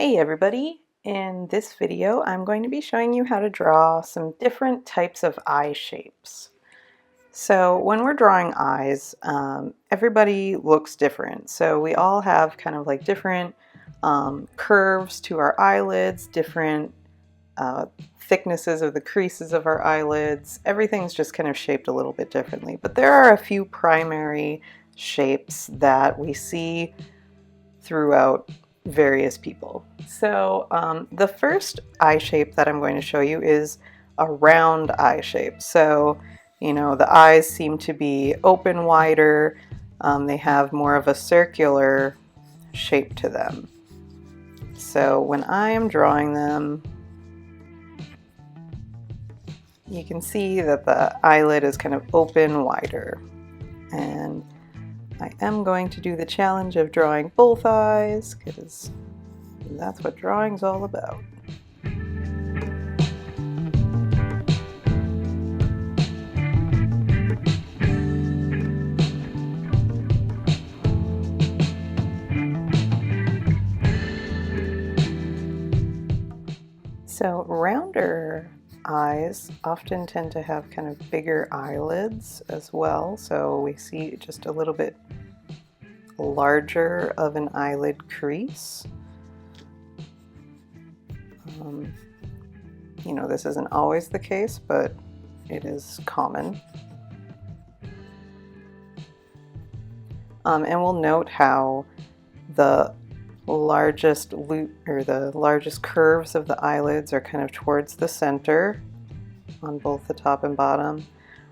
Hey everybody! In this video I'm going to be showing you how to draw some different types of eye shapes. So when we're drawing eyes, everybody looks different. So we all have kind of like different curves to our eyelids, different thicknesses of the creases of our eyelids. Everything's just kind of shaped a little bit differently. But there are a few primary shapes that we see throughout various people. So the first eye shape that I'm going to show you is a round eye shape. So, you know, the eyes seem to be open wider. They have more of a circular shape to them. So when I am drawing them, you can see that the eyelid is kind of open wider. And I am going to do the challenge of drawing both eyes because that's what drawing's all about. So rounder eyes often tend to have kind of bigger eyelids as well, so we see just a little bit larger of an eyelid crease. You know, this isn't always the case, but it is common. And we'll note how the largest curves of the eyelids are kind of towards the center on both the top and bottom,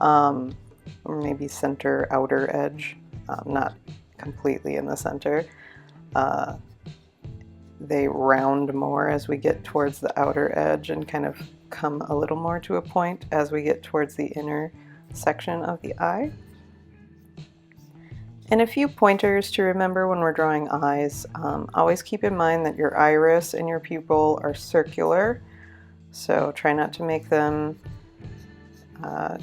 or maybe center outer edge, not completely in the center. They round more as we get towards the outer edge and kind of come a little more to a point as we get towards the inner section of the eye. And a few pointers to remember when we're drawing eyes. Always keep in mind that your iris and your pupil are circular, so try not to make them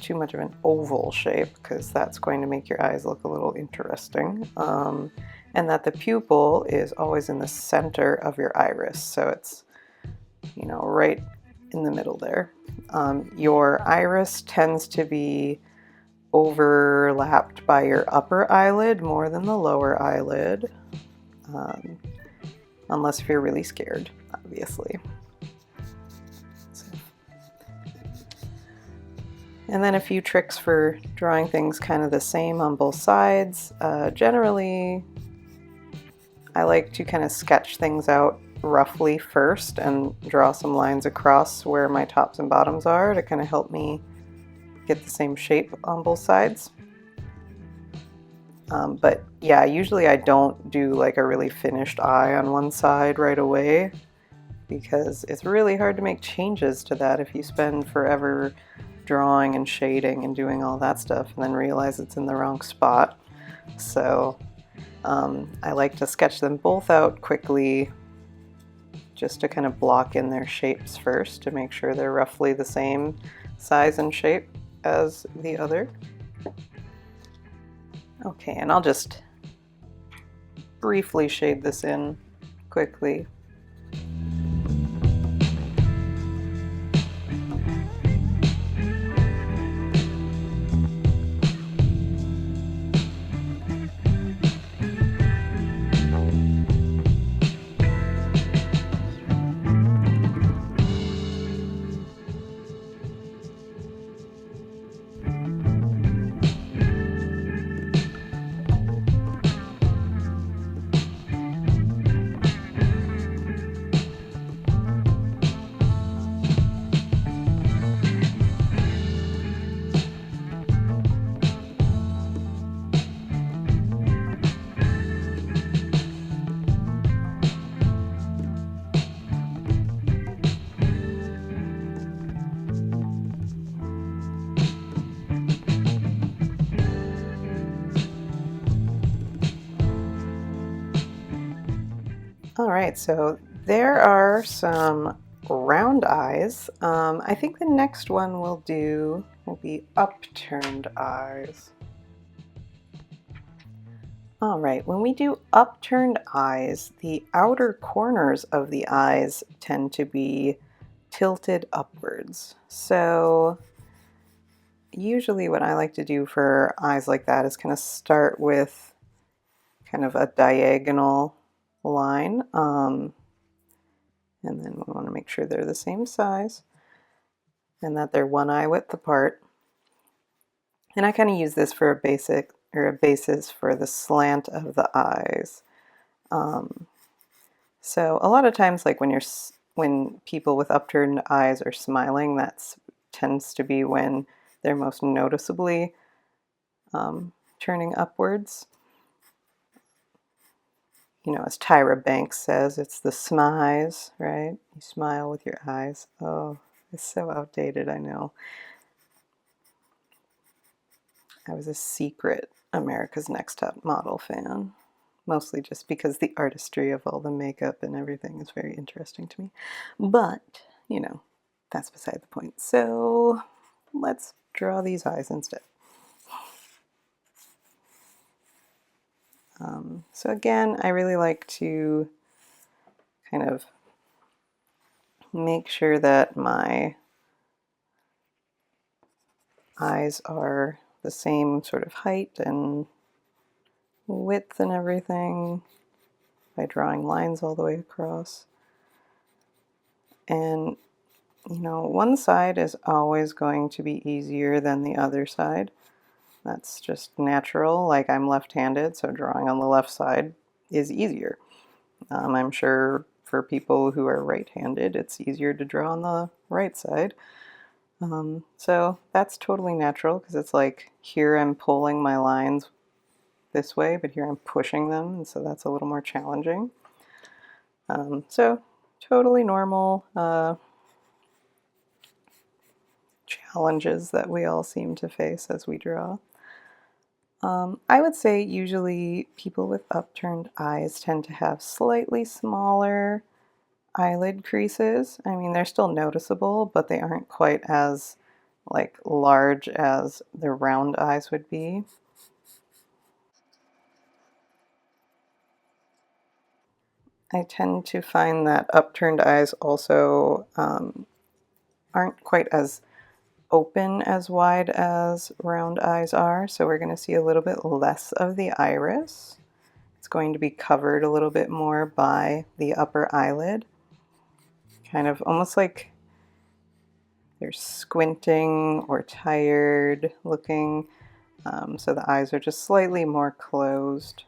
too much of an oval shape because that's going to make your eyes look a little interesting. And that the pupil is always in the center of your iris, so it's, you know, right in the middle there. Your iris tends to be overlapped by your upper eyelid more than the lower eyelid, unless if you're really scared, obviously. And then a few tricks for drawing things kind of the same on both sides. Generally, I like to kind of sketch things out roughly first and draw some lines across where my tops and bottoms are to kind of help me get the same shape on both sides. But yeah, usually I don't do like a really finished eye on one side right away because it's really hard to make changes to that if you spend forever drawing and shading and doing all that stuff and then realize it's in the wrong spot. So I like to sketch them both out quickly just to kind of block in their shapes first to make sure they're roughly the same size and shape as the other. Okay, and I'll just briefly shade this in quickly. All right, so there are some round eyes. I think the next one we'll be upturned eyes. All right, when we do upturned eyes, the outer corners of the eyes tend to be tilted upwards. So usually what I like to do for eyes like that is kind of start with kind of a diagonal line. And then we want to make sure they're the same size and that they're one eye width apart. And I kind of use this for a basic or a basis for the slant of the eyes. So a lot of times, like when people with upturned eyes are smiling, that tends to be when they're most noticeably turning upwards. You know, as Tyra Banks says, it's the smize, right? You smile with your eyes. Oh, it's so outdated, I know. I was a secret America's Next Top Model fan, mostly just because the artistry of all the makeup and everything is very interesting to me. But, you know, that's beside the point. So let's draw these eyes instead. So again, I really like to kind of make sure that my eyes are the same sort of height and width and everything by drawing lines all the way across. And you know, one side is always going to be easier than the other side. That's just natural. Like, I'm left-handed, so drawing on the left side is easier. I'm sure for people who are right-handed, it's easier to draw on the right side. So that's totally natural, because it's like here I'm pulling my lines this way, but here I'm pushing them, and so that's a little more challenging. So totally normal challenges that we all seem to face as we draw. I would say usually people with upturned eyes tend to have slightly smaller eyelid creases. I mean, they're still noticeable, but they aren't quite as like large as the round eyes would be. I tend to find that upturned eyes also aren't quite as open as wide as round eyes are, so we're going to see a little bit less of the iris. It's going to be covered a little bit more by the upper eyelid, kind of almost like they're squinting or tired looking, so the eyes are just slightly more closed.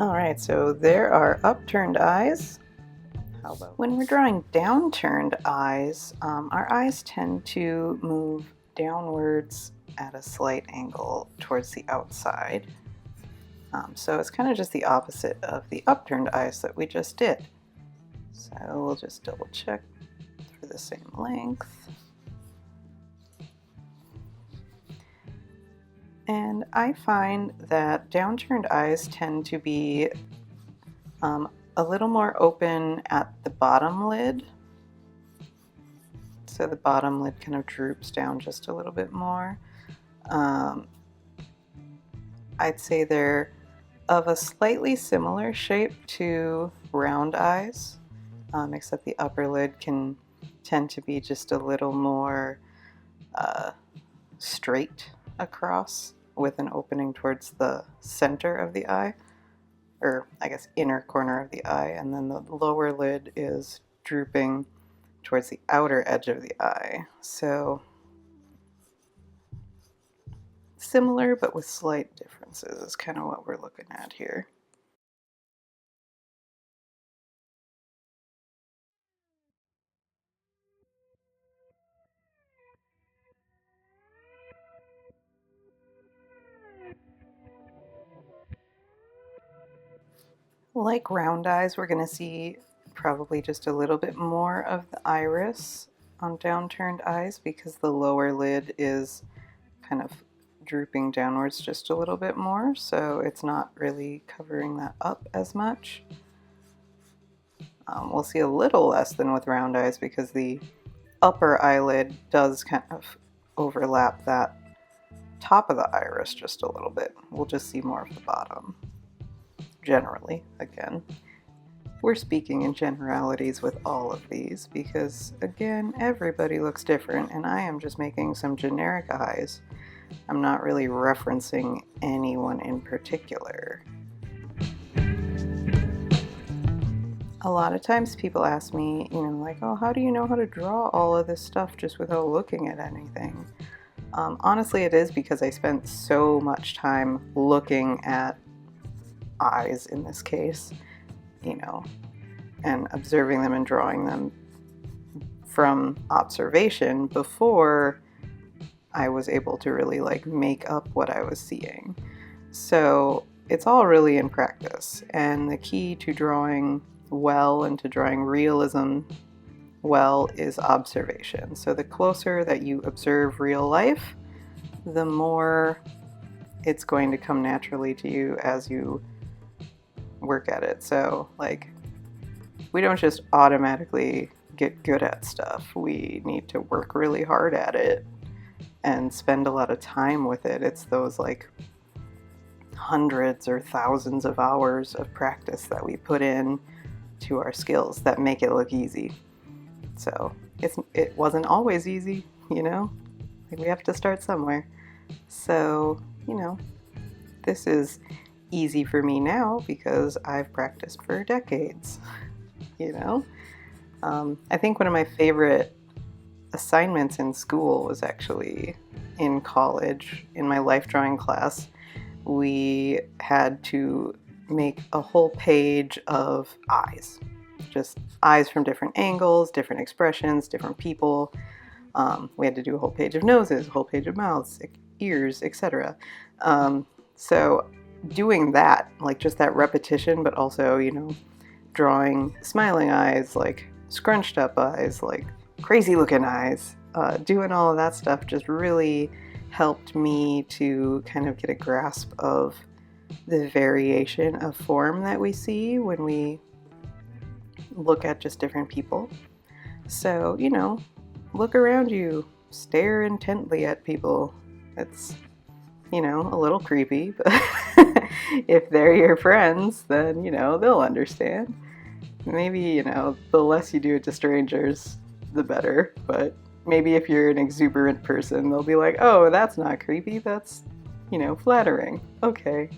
All right, so there are upturned eyes. How about when we're drawing downturned eyes, our eyes tend to move downwards at a slight angle towards the outside. So it's kind of just the opposite of the upturned eyes that we just did. So we'll just double check for the same length. And I find that downturned eyes tend to be a little more open at the bottom lid. So the bottom lid kind of droops down just a little bit more. I'd say they're of a slightly similar shape to round eyes, except the upper lid can tend to be just a little more straight across with an opening towards the center of the eye, or I guess inner corner of the eye, and then the lower lid is drooping towards the outer edge of the eye. So similar but with slight differences is kind of what we're looking at here. Like round eyes, we're going to see probably just a little bit more of the iris on downturned eyes because the lower lid is kind of drooping downwards just a little bit more, so it's not really covering that up as much. We'll see a little less than with round eyes because the upper eyelid does kind of overlap that top of the iris just a little bit. We'll just see more of the bottom. Generally, again, we're speaking in generalities with all of these because, again, everybody looks different, and I am just making some generic eyes. I'm not really referencing anyone in particular. A lot of times people ask me, like, oh, how do you know how to draw all of this stuff just without looking at anything? Honestly, it is because I spent so much time looking at eyes in this case, and observing them and drawing them from observation before I was able to really make up what I was seeing. So it's all really in practice, and the key to drawing well and to drawing realism well is observation. So the closer that you observe real life, the more it's going to come naturally to you as you work at it. So we don't just automatically get good at stuff. We need to work really hard at it and spend a lot of time with it. It's those hundreds or thousands of hours of practice that we put in to our skills that make it look easy. So it wasn't always easy, we have to start somewhere. So, this is easy for me now because I've practiced for decades, I think one of my favorite assignments in school was actually in college. In my life drawing class, we had to make a whole page of eyes. Just eyes from different angles, different expressions, different people. We had to do a whole page of noses, a whole page of mouths, ears, etc. So doing that, just that repetition, but also, drawing smiling eyes, scrunched up eyes, crazy looking eyes, doing all of that stuff just really helped me to kind of get a grasp of the variation of form that we see when we look at just different people. So, look around you, stare intently at people. It's, a little creepy, but if they're your friends, then, they'll understand. Maybe, the less you do it to strangers, the better. But maybe if you're an exuberant person, they'll be like, oh, that's not creepy, that's, flattering. Okay.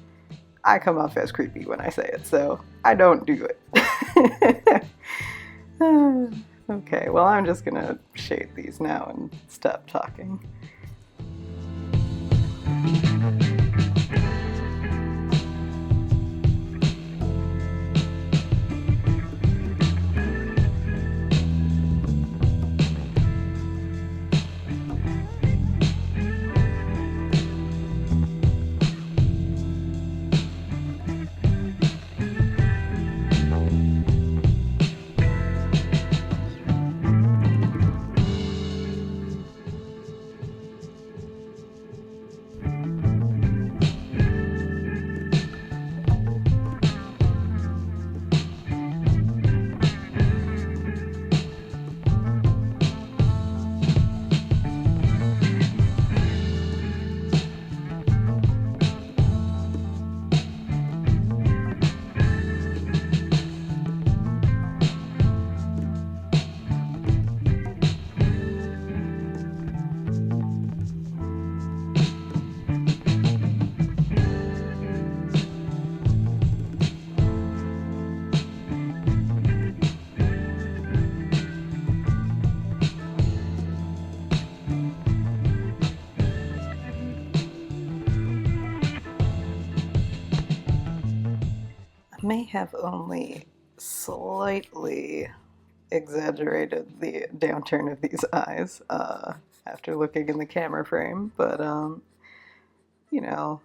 I come off as creepy when I say it, so I don't do it. Okay, well, I'm just gonna shade these now and stop talking. may have only slightly exaggerated the downturn of these eyes after looking in the camera frame, but you know,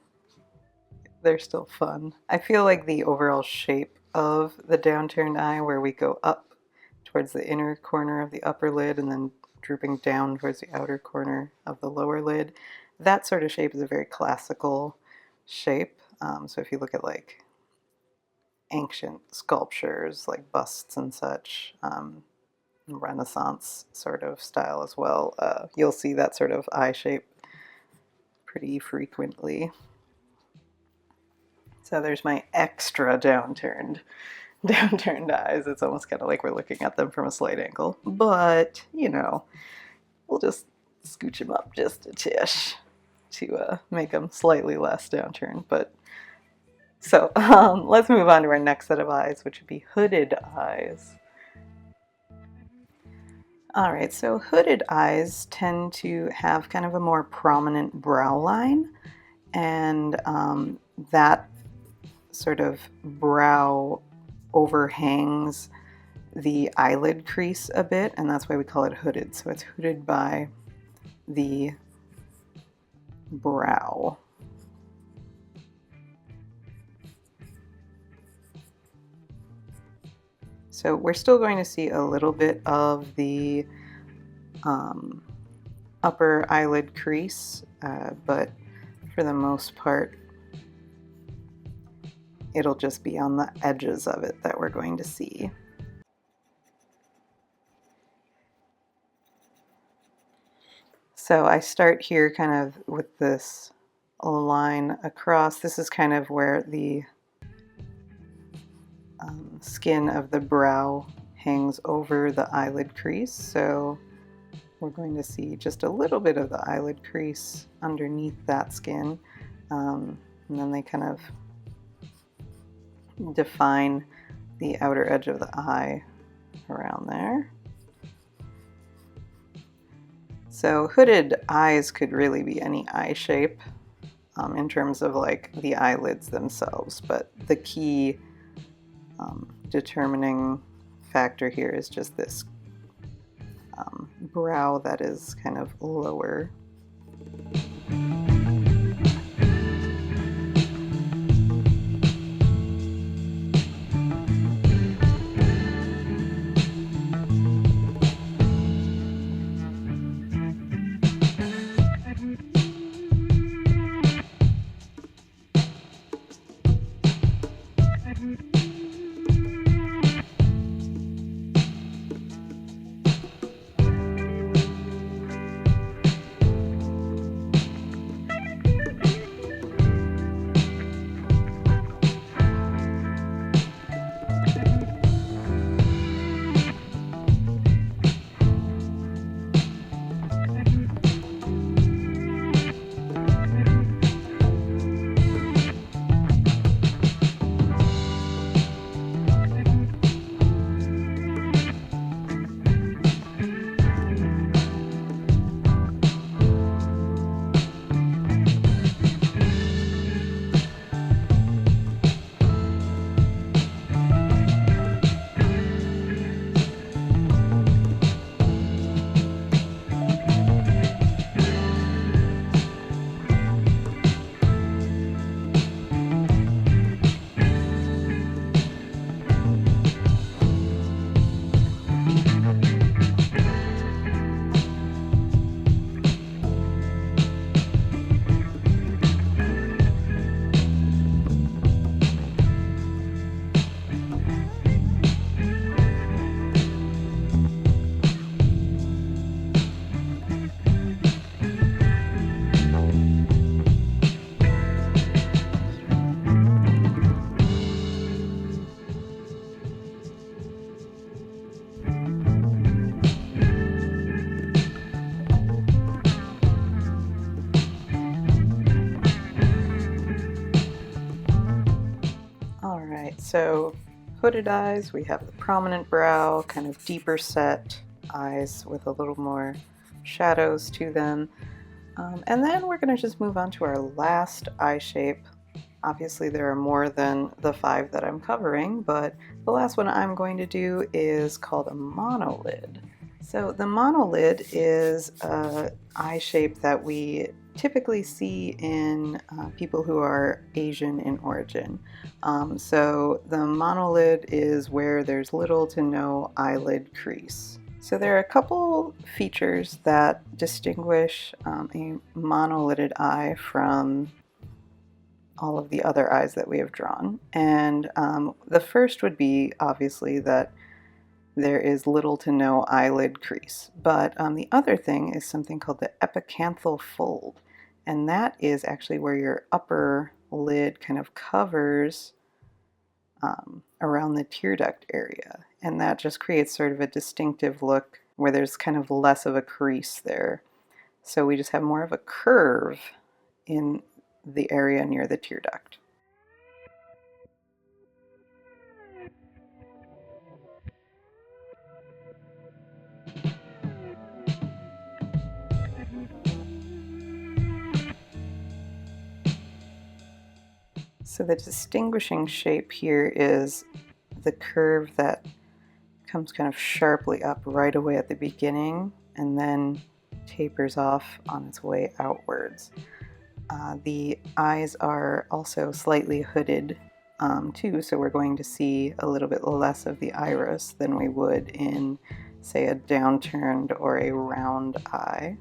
they're still fun. I feel like the overall shape of the downturned eye, where we go up towards the inner corner of the upper lid and then drooping down towards the outer corner of the lower lid, that sort of shape is a very classical shape. So if you look at like ancient sculptures like busts and such, Renaissance sort of style as well, you'll see that sort of eye shape pretty frequently. So there's my extra downturned eyes. It's almost kind of like we're looking at them from a slight angle, but you know, we'll just scooch them up just a tish to make them slightly less downturned. But so let's move on to our next set of eyes, which would be hooded eyes. All right, so hooded eyes tend to have kind of a more prominent brow line, and that sort of brow overhangs the eyelid crease a bit, and that's why we call it hooded. So it's hooded by the brow. So we're still going to see a little bit of the upper eyelid crease, but for the most part, it'll just be on the edges of it that we're going to see. So I start here kind of with this line across. This is kind of where the skin of the brow hangs over the eyelid crease. So we're going to see just a little bit of the eyelid crease underneath that skin. And then they kind of define the outer edge of the eye around there. So hooded eyes could really be any eye shape in terms of like the eyelids themselves, but the key determining factor here is just this brow that is kind of lower. So hooded eyes, we have the prominent brow, kind of deeper set eyes with a little more shadows to them. And then we're going to just move on to our last eye shape, Obviously there are more than the 5 that I'm covering, but the last one I'm going to do is called a monolid. So the monolid is an eye shape that we typically see in people who are Asian in origin. So the monolid is where there's little to no eyelid crease. So there are a couple features that distinguish a monolidded eye from all of the other eyes that we have drawn. And the first would be obviously that there is little to no eyelid crease. But the other thing is something called the epicanthal fold. And that is actually where your upper lid kind of covers around the tear duct area. And that just creates sort of a distinctive look where there's kind of less of a crease there. So we just have more of a curve in the area near the tear duct. So the distinguishing shape here is the curve that comes kind of sharply up right away at the beginning and then tapers off on its way outwards. The eyes are also slightly hooded too, so we're going to see a little bit less of the iris than we would in, say, a downturned or a round eye.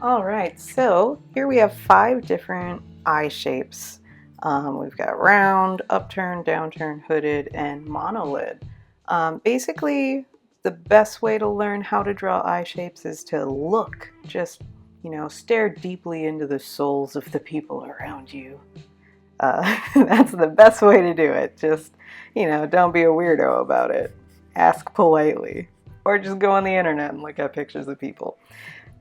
All right, so here we have 5 different eye shapes. We've got round, upturned, downturned, hooded, and monolid. Basically, the best way to learn how to draw eye shapes is to look, just, stare deeply into the souls of the people around you. That's the best way to do it. Just, don't be a weirdo about it. Ask politely. Or just go on the internet and look at pictures of people.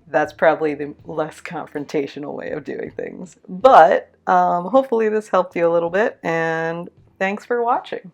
That's probably the less confrontational way of doing things. But hopefully this helped you a little bit, and thanks for watching.